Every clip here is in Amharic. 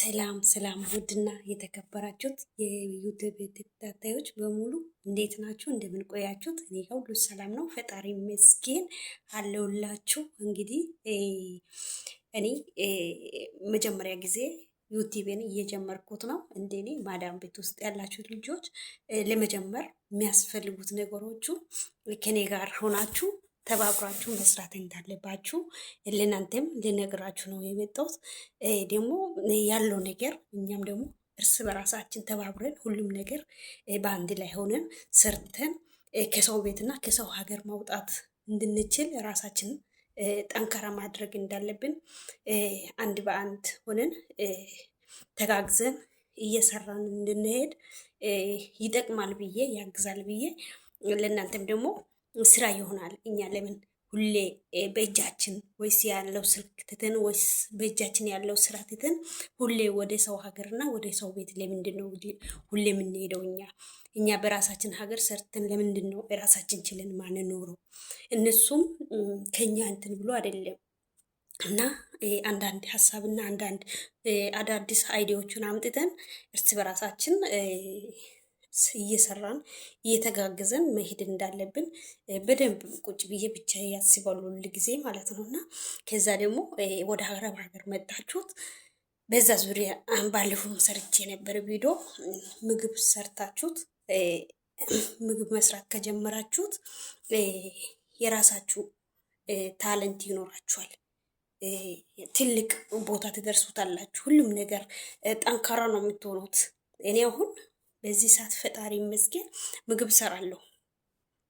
ሰላም ሰላም ውድና የተከበራችሁት የዩቲዩብ ተከታታዮች በሙሉ እንዴት ናችሁ? እንደምን ቆያችሁት? እኔ ጋር ሁሉ ሰላም ነው፣ ፈጣሪ ይመስገን አለሁላችሁ። እንግዲህ እኔ መጀመሪያ ጊዜ ዩቲዩብን እየጀመርኩት ነው። እንደኔ ማዳም ቤት ውስጥ ያላችሁት ልጆች ለመጀመር የሚያስፈልጉት ነገሮቹ ከኔ ጋር ሆናችሁ ተባብራችሁ መስራት እንዳለባችሁ ለእናንተም ልነግራችሁ ነው የመጣሁት። ደግሞ ያለው ነገር እኛም ደግሞ እርስ በራሳችን ተባብረን ሁሉም ነገር በአንድ ላይ ሆነን ሰርተን ከሰው ቤትና ከሰው ሀገር ማውጣት እንድንችል ራሳችንን ጠንካራ ማድረግ እንዳለብን አንድ በአንድ ሆነን ተጋግዘን እየሰራን እንድንሄድ ይጠቅማል ብዬ ያግዛል ብዬ ለእናንተም ደግሞ ስራ ይሆናል። እኛ ለምን ሁሌ በእጃችን ወይስ ያለው ስልክ ትተን ወይስ በእጃችን ያለው ስራ ትተን ሁሌ ወደ ሰው ሀገርና ወደ ሰው ቤት ለምንድን ነው ሁሌ የምንሄደው? እኛ በራሳችን ሀገር ሰርተን ለምንድን ነው ራሳችን ችለን ማንኖረው? እነሱም ከኛ እንትን ብሎ አይደለም እና አንዳንድ ሀሳብና አንዳንድ አዳዲስ አይዲያዎችን አምጥተን እርስ በራሳችን እየሰራን እየተጋገዘን መሄድ እንዳለብን በደንብ ቁጭ ብዬ ብቻ ያስባሉ ሁል ጊዜ ማለት ነው። እና ከዛ ደግሞ ወደ አረብ ሀገር መጣችሁት በዛ ዙሪያ ባለፈውም ሰርቼ የነበረ ቪዲዮ ምግብ ሰርታችሁት ምግብ መስራት ከጀመራችሁት የራሳችሁ ታለንት ይኖራችኋል። ትልቅ ቦታ ትደርሱታላችሁ። ሁሉም ነገር ጠንካራ ነው የምትሆኑት። እኔ አሁን በዚህ ሰዓት ፈጣሪ ይመስገን ምግብ ሰራለሁ።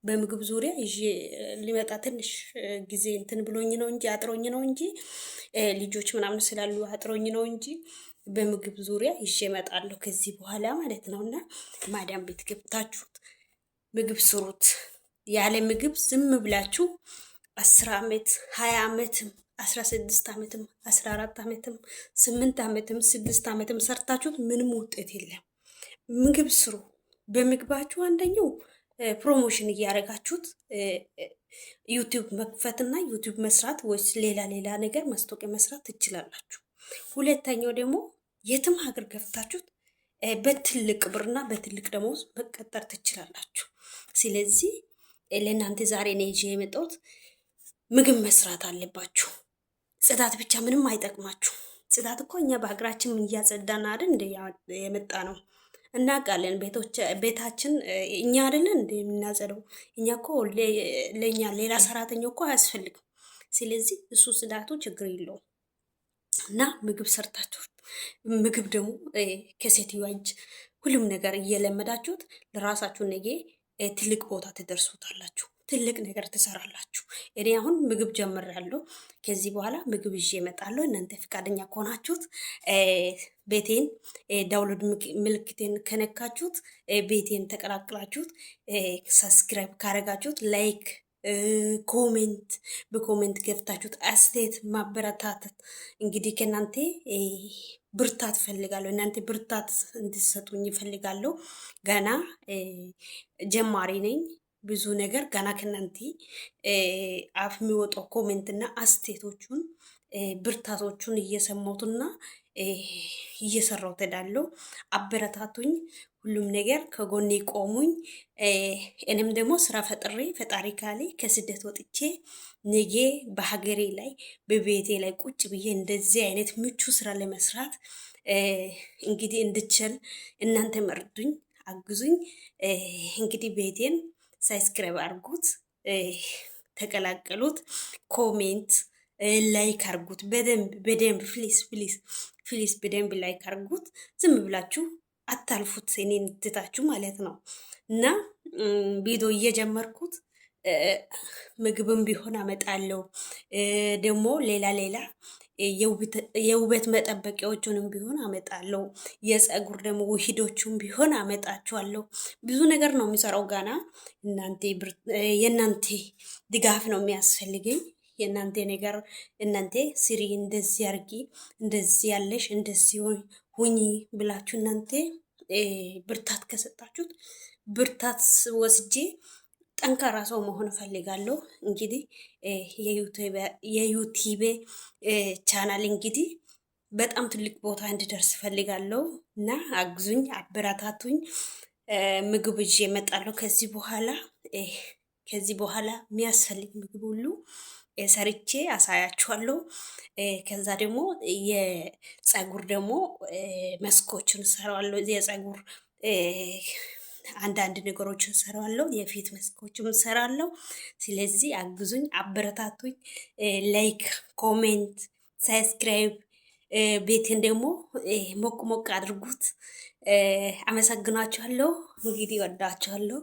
በምግብ ዙሪያ ይዤ ሊመጣ ትንሽ ጊዜ እንትን ብሎኝ ነው እንጂ አጥሮኝ ነው እንጂ ልጆች ምናምን ስላሉ አጥሮኝ ነው እንጂ በምግብ ዙሪያ ይዤ እመጣለሁ ከዚህ በኋላ ማለት ነው። እና ማዳም ቤት ገብታችሁት ምግብ ስሩት። ያለ ምግብ ዝም ብላችሁ 10 ዓመት 20 ዓመትም 16 ዓመትም 14 ዓመትም 8 ዓመትም 6 ዓመትም ሰርታችሁት ምንም ውጤት የለም። ምግብ ስሩ። በምግባችሁ አንደኛው ፕሮሞሽን እያደረጋችሁት ዩቲዩብ መክፈትና ዩቲዩብ መስራት ወይስ ሌላ ነገር ማስታወቂያ መስራት ትችላላችሁ። ሁለተኛው ደግሞ የትም ሀገር ገብታችሁት በትልቅ ብርና በትልቅ ደሞዝ መቀጠር ትችላላችሁ። ስለዚህ ለእናንተ ዛሬ ነው ይዤ የመጣሁት ምግብ መስራት አለባችሁ። ጽዳት ብቻ ምንም አይጠቅማችሁ። ጽዳት እኮ እኛ በሀገራችን እያጸዳን አይደል እንደ የመጣ ነው እናውቃለን። ቤታችን እኛ አይደለን እንደ የምናጸደው። እኛ እኮ ለእኛ ሌላ ሰራተኛ እኮ አያስፈልግም። ስለዚህ እሱ ጽዳቱ ችግር የለውም። እና ምግብ ሰርታችሁ ምግብ ደግሞ ከሴትዮዋ እጅ ሁሉም ነገር እየለመዳችሁት ለራሳችሁ ነገ ትልቅ ቦታ ትደርሱታላችሁ። ትልቅ ነገር ትሰራላችሁ። እኔ አሁን ምግብ ጀምሬያለሁ። ከዚህ በኋላ ምግብ ይዤ እመጣለሁ። እናንተ ፈቃደኛ ከሆናችሁት ቤቴን ዳውንሎድ ምልክቴን ከነካችሁት ቤቴን ተቀላቅላችሁት ሰብስክራይብ ካረጋችሁት ላይክ ኮሜንት በኮሜንት ገብታችሁት አስተያየት ማበረታታት እንግዲህ ከእናንተ ብርታት ፈልጋለሁ። እናንተ ብርታት እንድትሰጡኝ ይፈልጋለሁ። ገና ጀማሪ ነኝ። ብዙ ነገር ገና ከእናንተ አፍ የሚወጣው ኮሜንት እና አስተያየቶቹን ብርታቶቹን እየሰማሁትና እየሰራሁ እሄዳለሁ። አበረታቱኝ። ሁሉም ነገር ከጎኔ ቆሙኝ። እኔም ደግሞ ስራ ፈጥሬ ፈጣሪ ካሌ ከስደት ወጥቼ ነገ በሀገሬ ላይ በቤቴ ላይ ቁጭ ብዬ እንደዚህ አይነት ምቹ ስራ ለመስራት እንግዲህ እንድችል እናንተ መርዱኝ፣ አግዙኝ። እንግዲህ ቤቴን ሳብስክራይብ አድርጉት፣ ተቀላቀሉት፣ ኮሜንት ላይክ አድርጉት። በደንብ ፕሊስ በደንብ ላይክ አድርጉት። ዝም ብላችሁ አታልፉት፣ እኔን ትታችሁ ማለት ነው። እና ቪዲዮ እየጀመርኩት ምግብም ቢሆን አመጣለሁ። ደግሞ ሌላ የውበት መጠበቂያዎቹንም ቢሆን አመጣለሁ። የፀጉር ደግሞ ውሂዶቹም ቢሆን አመጣችኋለሁ። ብዙ ነገር ነው የሚሰራው ጋና። የእናንተ ድጋፍ ነው የሚያስፈልገኝ። የእናንተ ነገር እናንተ ስሪ፣ እንደዚህ አርጊ፣ እንደዚህ ያለሽ፣ እንደዚህ ሁኚ ብላችሁ እናንተ ብርታት ከሰጣችሁት ብርታት ወስጄ ጠንካራ ሰው መሆን እፈልጋለሁ። እንግዲህ የዩቲዩብ ቻናል እንግዲህ በጣም ትልቅ ቦታ እንድደርስ እፈልጋለሁ እና አግዙኝ፣ አበረታቱኝ። ምግብ ይዤ እመጣለሁ ከዚህ በኋላ የሚያስፈልግ ምግብ ሁሉ ሰርቼ አሳያችኋለሁ። ከዛ ደግሞ የፀጉር ደግሞ መስኮችን እሰራዋለሁ። የፀጉር አንዳንድ ነገሮችን እሰራዋለሁ። የፊት መስኮችም እሰራለሁ። ስለዚህ አግዙኝ፣ አበረታቱኝ። ላይክ፣ ኮሜንት፣ ሳብስክራይብ ቤቴን ደግሞ ሞቅ ሞቅ አድርጉት። አመሰግናችኋለሁ። እንግዲህ ወዳችኋለሁ።